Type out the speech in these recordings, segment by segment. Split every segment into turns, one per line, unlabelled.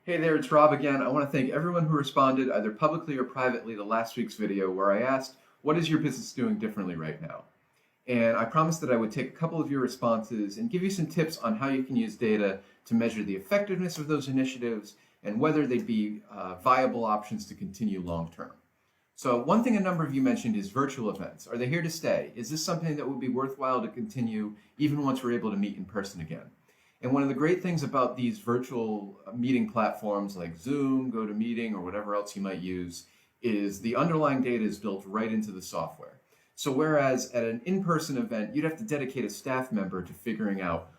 Hey there, it's Rob again. I want to thank everyone who responded either publicly or privately to last week's video where I asked, what is your business doing differently right now? And I promised that I would take a couple of your responses and give you some tips on how you can use data to measure the effectiveness of those initiatives and whether they'd be viable options to continue long term. So one thing a number of you mentioned is virtual events. Are they here to stay? Is this something that would be worthwhile to continue even once we're able to meet in person again? And one of the great things about these virtual meeting platforms like Zoom, GoToMeeting, or whatever else you might use is the underlying data is built right into the software. So whereas at an in-person event, you'd have to dedicate a staff member to figuring out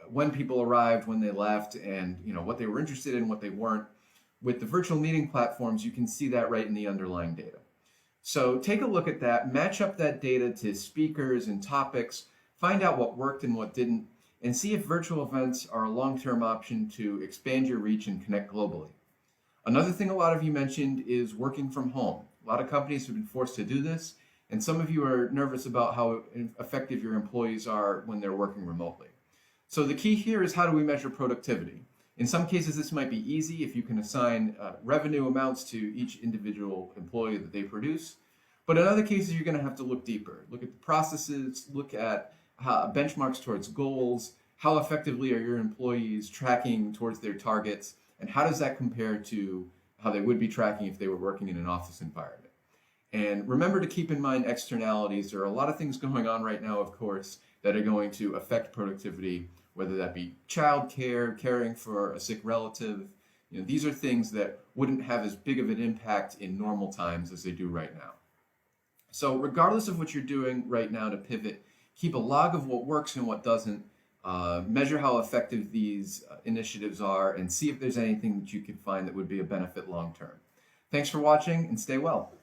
when people arrived, when they left, and what they were interested in, what they weren't. With the virtual meeting platforms, you can see that right in the underlying data. So take a look at that, match up that data to speakers and topics, find out what worked and what didn't, and see if virtual events are a long-term option to expand your reach and connect globally. Another thing a lot of you mentioned is working from home. A lot of companies have been forced to do this, and some of you are nervous about how effective your employees are when they're working remotely. So the key here is, how do we measure productivity? In some cases, this might be easy if you can assign revenue amounts to each individual employee that they produce. But in other cases, you're going to have to look deeper. Look at the processes, look at benchmarks towards goals, how effectively are your employees tracking towards their targets, and how does that compare to how they would be tracking if they were working in an office environment. And remember to keep in mind externalities. There are a lot of things going on right now, of course, that are going to affect productivity, whether that be childcare, caring for a sick relative. These are things that wouldn't have as big of an impact in normal times as they do right now. So regardless of what you're doing right now to pivot, keep a log of what works and what doesn't, measure how effective these initiatives are, and see if there's anything that you can find that would be a benefit long term. Thanks for watching, and stay well.